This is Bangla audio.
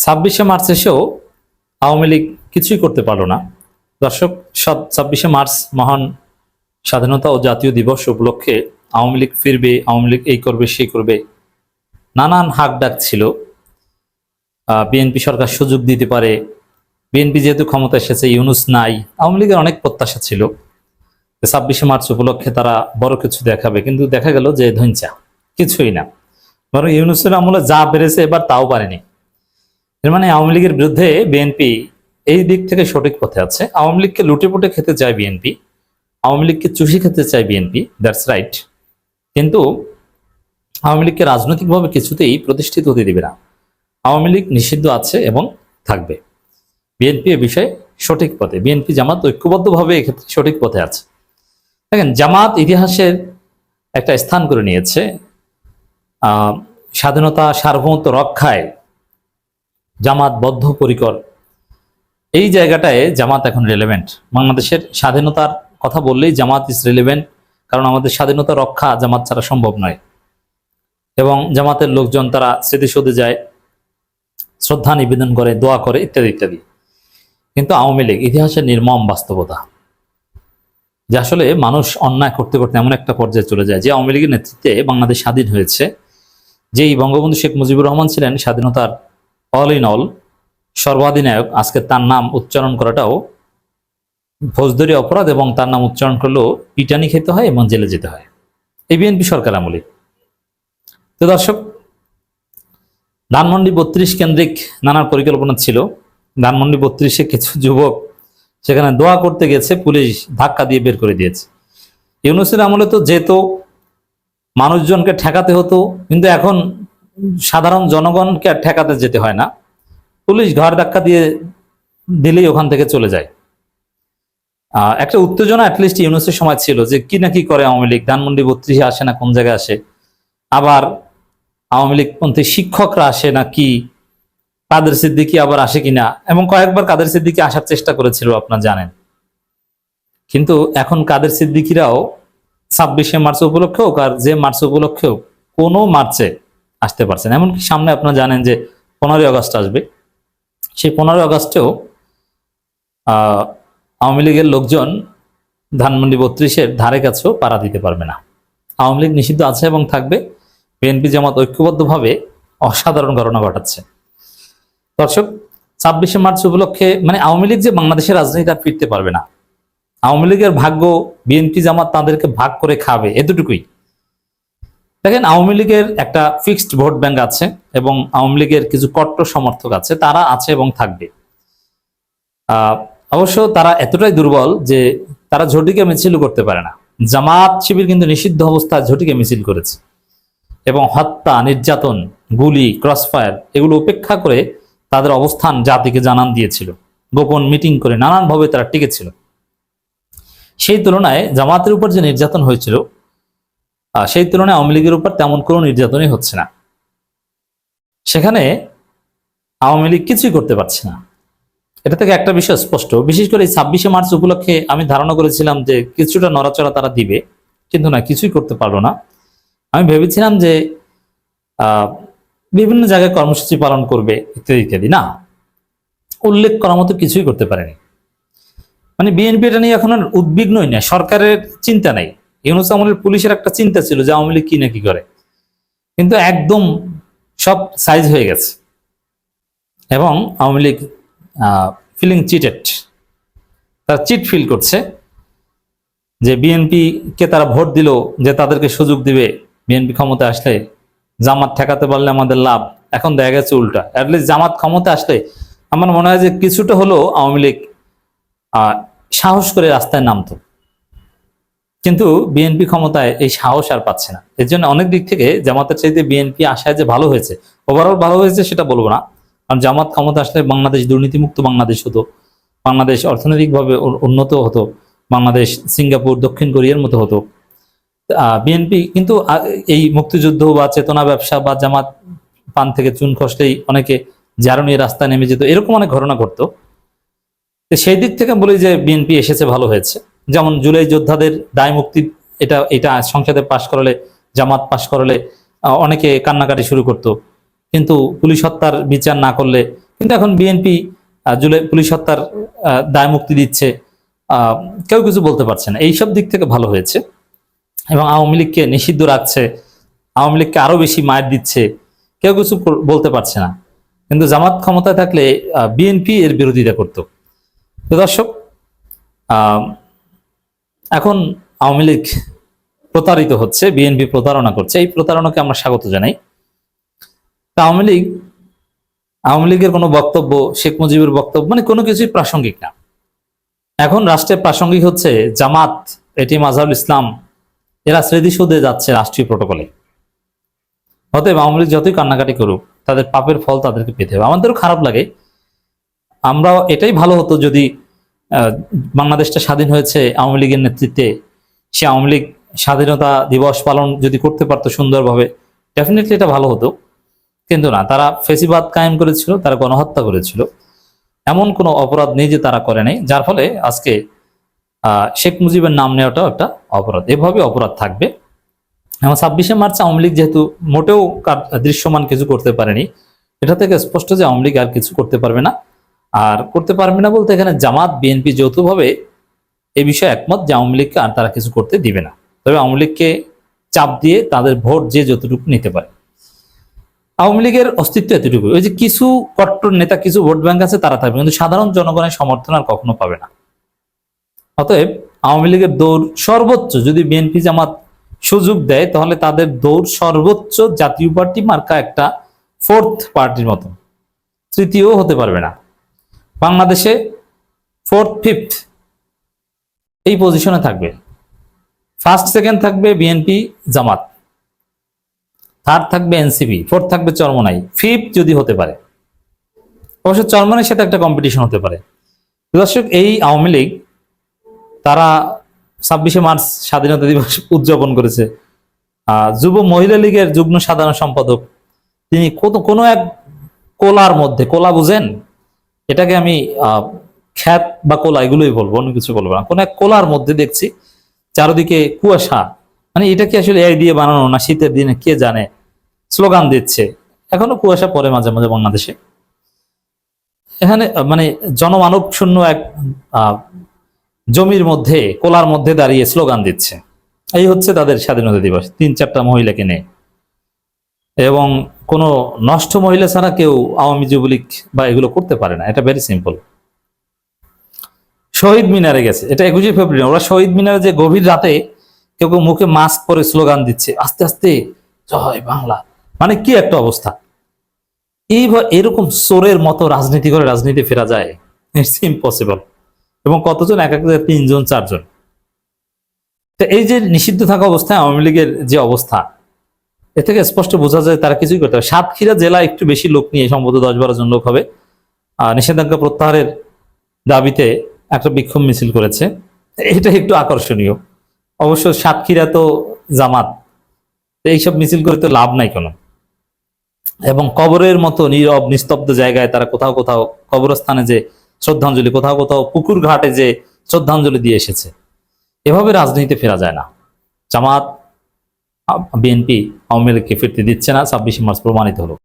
26শে মার্চ এসেও আওয়ামী লীগ কিছুই করতে পারলো না। দর্শক, 26শে মার্চ মহান স্বাধীনতা ও জাতীয় দিবস উপলক্ষে আওয়ামী লীগ ফিরবে, আওয়ামী লীগ এই করবে সেই করবে, নানান হাক ডাক ছিল। বিএনপি সরকার সুযোগ দিতে পারে, বিএনপি যেহেতু ক্ষমতা এসেছে, ইউনূস নাই, আওয়ামী লীগের অনেক প্রত্যাশা ছিল 26শে মার্চ উপলক্ষে তারা বড় কিছু দেখাবে, কিন্তু দেখা গেল যে ধৈঞ্চা কিছুই না। বরং ইউনূসের আমলে যা পেরেছে এবার তাও পারেনি। এর মানে আওয়ামী লীগের বিরুদ্ধে বিএনপি এই দিক থেকে সঠিক পথে আছে। আওয়ামী লীগকে লুটে পুটে খেতে চায় বিএনপি, আওয়ামী লীগকে চুষি খেতে চায় বিএনপি, দ্যাটস রাইট। কিন্তু আওয়ামী লীগকে রাজনৈতিকভাবে কিছুতেই প্রতিষ্ঠিত হতে দিবে না। আওয়ামী লীগ নিষিদ্ধ আছে এবং থাকবে। বিএনপি এ বিষয়ে সঠিক পথে, বিএনপি জামাত ঐক্যবদ্ধভাবে এক্ষেত্রে সঠিক পথে আছে। দেখেন, জামাত ইতিহাসের একটা স্থান করে নিয়েছে। স্বাধীনতা সার্বভৌমত্ব রক্ষায় জামাত বদ্ধপরিকর। এই জায়গাটায় জামাত এখন রিলেভেন্ট। বাংলাদেশের স্বাধীনতার কথা বললেই জামাত ইজ রিলেভেন্ট, কারণ আমাদের স্বাধীনতা রক্ষা জামাত ছাড়া সম্ভব নয়। এবং জামাতের লোকজন তারা স্মৃতিসৌধে যায়, শ্রদ্ধা নিবেদন করে, দোয়া করে, ইত্যাদি ইত্যাদি। কিন্তু আওয়ামী লীগ ইতিহাসের নির্মম বাস্তবতা যে আসলে মানুষ অন্যায় করতে করতে এমন একটা পর্যায়ে চলে যায় যে আওয়ামী লীগের নেতৃত্বে বাংলাদেশ স্বাধীন হয়েছে। যেই বঙ্গবন্ধু শেখ মুজিবুর রহমান ছিলেন স্বাধীনতার অল ইন অল, সর্বাধিনায়ক, আজকে তার নাম উচ্চারণ করাটাও ফৌজদারি অপরাধ, এবং তার নাম উচ্চারণ করলেও পিটানি খেতে হয় এবং জেলে যেতে হয়, এই বিএনপি সরকার আমলে। তো দর্শক, ধানমন্ডি 32 কেন্দ্রিক নানান পরিকল্পনা ছিল। ধানমন্ডি 32-এ কিছু যুবক সেখানে দোয়া করতে গেছে, পুলিশ ধাক্কা দিয়ে বের করে দিয়েছে। ইউনূসের আমলে তো যেত, মানুষজনকে ঠেকাতে হতো, কিন্তু এখন সাধারণ জনগণকে আর ঠেকাতে যেতে হয় না, পুলিশ ঘর ধাক্কা দিয়ে দিলেই ওখান থেকে চলে যায়। একটা উত্তেজনা অ্যাটলিস্ট ইউনূসের সময় ছিল যে কি না কি করে আওয়ামী লীগ, ধানমন্ডি 32-এ আসে না কোন জায়গায় আসে, আবার আওয়ামী লীগপন্থী শিক্ষকরা আসে না কি, কাদের সিদ্দিকী আবার আসে কিনা, এবং কয়েকবার কাদের সিদ্দিকী আসার চেষ্টা করেছিল, আপনারা জানেন। কিন্তু এখন কাদের সিদ্দিকীরাও 26শে মার্চ উপলক্ষেও আর যে মার্চ উপলক্ষেও কোনো মার্চে আসতে পারছেন। এমনকি সামনে আপনারা জানেন যে 15ই আগস্ট আসবে, সেই 15ই আগস্টেও আওয়ামী লীগের লোকজন ধানমন্ডি 32-এর ধারে কাছেও পাড়া দিতে পারবে না। আওয়ামী লীগ নিষিদ্ধ আছে এবং থাকবে। বিএনপি জামাত ঐক্যবদ্ধভাবে অসাধারণ ঘটনা ঘটাচ্ছে। দর্শক, 26শে মার্চ উপলক্ষে মানে আওয়ামী লীগ যে বাংলাদেশের রাজনীতি আর ফিরতে পারবে না। আওয়ামী লীগের ভাগ্য বিএনপি জামাত তাদেরকে ভাগ করে খাবে, এতটুকুই। দেখেন, আওয়ামী লীগের একটা ফিক্সড ভোট ব্যাংক আছে এবং আওয়ামী লীগের কিছু কট্টর সমর্থক আছে, তারা আছে এবং থাকবে। অবশ্য তারা এতটাই দুর্বল যে তারা ঝটিকা মিছিল করতে পারে না। জামাত শিবির কিন্তু নিষিদ্ধ অবস্থায় ঝটিকা মিছিল করেছে এবং হত্যা, নির্যাতন, গুলি, ক্রসফায়ার এগুলো উপেক্ষা করে তাদের অবস্থান জাতিকে জানান দিয়েছিল। গোপন মিটিং করে নানানভাবে তারা টিকেছিল। সেই তুলনায় জামাতের উপর যে নির্যাতন হয়েছিল, সেই তুলনায় আওয়ামী লীগের উপর তেমন কোনো নির্যাতনই হচ্ছে না। সেখানে আওয়ামী লীগ কিছুই করতে পারছে না। এটা থেকে একটা বিষয় স্পষ্ট, বিশেষ করে এই 26শে মার্চ উপলক্ষে আমি ধারণা করেছিলাম যে কিছুটা নড়াচড়া তারা দিবে, কিন্তু না, কিছুই করতে পারলো না। আমি ভেবেছিলাম যে বিভিন্ন জায়গায় কর্মসূচি পালন করবে, ইত্যাদি ইত্যাদি। না, উল্লেখ করার মতো কিছুই করতে পারেনি। মানে বিএনপি এটা নিয়ে এখন আর উদ্বিগ্নই না, সরকারের চিন্তা নাই। ইউনূস আমলের পুলিশের একটা চিন্তা ছিল যে আওয়ামী লীগ কি না কি করে, কিন্তু একদম সব সাইজ হয়ে গেছে এবং আওয়ামী লীগ ফিলিং চিটেড, তারা চিট ফিল করছে যে বিএনপি কে তারা ভোট দিল যে তাদেরকে সুযোগ দিবে, বিএনপি ক্ষমতা আসলে জামাত ঠেকাতে পারলে আমাদের লাভ। এখন দেখা গেছে উল্টা। অ্যাটলিস্ট জামাত ক্ষমতা আসলে আমার মনে হয় যে কিছুটা হলেও আওয়ামী লীগ সাহস করে রাস্তায় নামতো, কিন্তু বিএনপি ক্ষমতায় এই সাহস আর পাচ্ছে না। এর জন্য অনেক দিক থেকে জামাতের চাইতে বিএনপি আশায় যে ভালো হয়েছে, ওভারঅল ভালো হয়েছে সেটা বলবো না, কারণ জামাত ক্ষমতা আসলে বাংলাদেশ দুর্নীতিমুক্ত বাংলাদেশ হতো, বাংলাদেশ অর্থনৈতিকভাবে উন্নত হতো, বাংলাদেশ সিঙ্গাপুর, দক্ষিণ কোরিয়ার মতো হতো। বিএনপি কিন্তু এই মুক্তিযুদ্ধ বা চেতনা ব্যবসা বা জামাত পান থেকে চুন খসলেই অনেকে জারো নিয়ে রাস্তায় নেমে যেত, এরকম অনেক ঘটনা ঘটতো। সেই দিক থেকে বলি যে বিএনপি এসেছে, ভালো হয়েছে। যেমন জুলাই যোদ্ধাদের দায় মুক্তি, এটা সংসদে পাশ করালে, জামাত পাশ করালে অনেকে কান্নাকাটি শুরু করতো, কিন্তু পুলিশ হত্যার বিচার না করলে কিন্তু এখন বিএনপি জুলাই পুলিশ হত্যার দায় মুক্তি দিচ্ছে, কেউ কিছু বলতে পারছে না। এইসব দিক থেকে ভালো হয়েছে। এবং আওয়ামী লীগকে নিষিদ্ধ রাখছে, আওয়ামী লীগকে আরো বেশি মার দিচ্ছে, কেউ কিছু বলতে পারছে না। কিন্তু জামাত ক্ষমতায় থাকলে বিএনপি এর বিরোধিতা করত। তো দর্শক, এখন আওয়ামী লীগ প্রতারিত হচ্ছে, বিএনপি প্রতারণা করছে, এই প্রতারণাকে আমরা স্বাগত জানাই। আওয়ামী লীগের কোনো বক্তব্য, শেখ মুজিবের বক্তব্য, মানে কোনো কিছুই প্রাসঙ্গিক না। এখন রাষ্ট্রের প্রাসঙ্গিক হচ্ছে জামাত, এটি মাজহারুল ইসলাম, এরা স্মৃতিসৌধে যাচ্ছে রাষ্ট্রীয় প্রটোকলে। অতএব আওয়ামী লীগ যতই কান্নাকাটি করুক, তাদের পাপের ফল তাদেরকে পেতে হবে। আমাদেরও খারাপ লাগে, আমরা এটাই ভালো হতো যদি বাংলাদেশটা স্বাধীন হয়েছে আওয়ামী লীগের নেতৃত্বে, সে আওয়ামী লীগ স্বাধীনতা দিবস পালন যদি করতে পারতো সুন্দরভাবে, ডেফিনেটলি এটা ভালো হতো। কিন্তু না, তারা ফেসিবাদ কায়েম করেছিল, তারা গণহত্যা করেছিল, এমন কোনো অপরাধ নেই যে তারা করে নাই, যার ফলে আজকে শেখ মুজিবের নাম নেওয়াটাও একটা অপরাধ। এভাবে অপরাধ থাকবে। এবং 26শে মার্চ আওয়ামী লীগ যেহেতু মোটেও দৃশ্যমান কিছু করতে পারেনি, এটা থেকে স্পষ্ট যে আওয়ামী লীগ আর কিছু করতে পারবে না। আর করতে পারবে না বলতে এখানে জামাত বিএনপি যৌথভাবে এই বিষয়ে একমত যে আওয়ামী লীগকে আর তারা কিছু করতে দিবে না। তবে আওয়ামী লীগকে চাপ দিয়ে তাদের ভোট যে যতটুকু নিতে পারে। আওয়ামী লীগের অস্তিত্ব এতটুকু, ওই যে কিছু কট্টর নেতা, কিছু ভোট ব্যাংক আছে, তারা থাকবে, কিন্তু সাধারণ জনগণের সমর্থন আর কখনো পাবে না। অতএব আওয়ামী লীগের দৌড় সর্বোচ্চ, যদি বিএনপি জামাত সুযোগ দেয়, তাহলে তাদের দৌড় সর্বোচ্চ জাতীয় পার্টি মার্কা একটা ফোর্থ পার্টির মতো, তৃতীয় হতে পারবে না। বাংলাদেশে ফোর্থ ফিফথ এই পজিশনে থাকবে। ফার্স্ট সেকেন্ড থাকবে বিএনপি জামাত, থার্ড থাকবে এনসিপি, ফোর্থ থাকবে চরমনাই, ফিফথ যদি হতে পারে। অবশ্য চরমনাইয়ের সাথে একটা কম্পিটিশন হতে পারে। দর্শক, এই আওয়ামী লীগ তারা 26শে মার্চ স্বাধীনতা দিবস উদযাপন করেছে। যুব মহিলা লীগের যুগ্ম সাধারণ সম্পাদক, তিনি কোনো এক কোলার মধ্যে, কোলা বুঝেন, এটাকে আমি খ্যাত বা কোলা এগুলোই বলবো, অন্য কিছু বলবো না, কোন এক কোলার মধ্যে দেখছি চারদিকে কুয়াশা, মানে এটা কি আসলে এআই দিয়ে বানানো না শীতের দিনে কে জানে, স্লোগান দিচ্ছে। এখনো কুয়াশা পড়ে মাঝে মাঝে বাংলাদেশে। এখানে মানে জনমানব শূন্য এক জমির মধ্যে, কোলার মধ্যে দাঁড়িয়ে স্লোগান দিচ্ছে। এই হচ্ছে তাদের স্বাধীনতা দিবস, 3-4টা মহিলাকে নিয়ে। এবং কোনো নষ্ট মহিলা ছাড়া কেউ আওয়ামী যুবলীগ বা এগুলো করতে পারে না, এটা ভেরি সিম্পল। শহীদ মিনারে গেছে, এটা 21শে ফেব্রুয়ারি, ওরা শহীদ মিনারে যে গভীর রাতে কেউ কেউ মুখে মাস্ক পরে স্লোগান দিচ্ছে, আস্তে আস্তে জয় বাংলা, মানে কি একটা অবস্থা। এরকম চোরের মতো রাজনীতি করে রাজনীতি ফেরা যায়? It's impossible. এবং কতজন, এক এক 3 জন 4 জন। তো এই যে নিষিদ্ধ থাকা অবস্থায় আওয়ামী লীগের যে অবস্থা, এ থেকে স্পষ্ট বোঝা যায় তারা কিছুই করতে পারে। সাতক্ষীরা জেলা একটু বেশি লোক নিয়ে, সম্ভবত 10-12 জন লোক হবে, নিষেধাজ্ঞা প্রত্যাহারের দাবিতে একটা বিক্ষোভ মিছিল করেছে। এটা একটু আকর্ষণীয়। অবশ্য সাতক্ষীরা তো জামাত, এইসব মিছিল করে তো লাভ নাই কোনো। এবং কবরের মতো নীরব নিস্তব্ধ জায়গায় তারা কোথাও কোথাও কবরস্থানে যে শ্রদ্ধাঞ্জলি, কোথাও কোথাও পুকুর ঘাটে যে শ্রদ্ধাঞ্জলি দিয়ে এসেছে। এভাবে রাজনীতিতে ফেরা যায় না। জামাত, বিএনপি আওয়ামী লীগকে ফিরতে দিচ্ছে না, 26শে মার্চ প্রমাণিত হলো।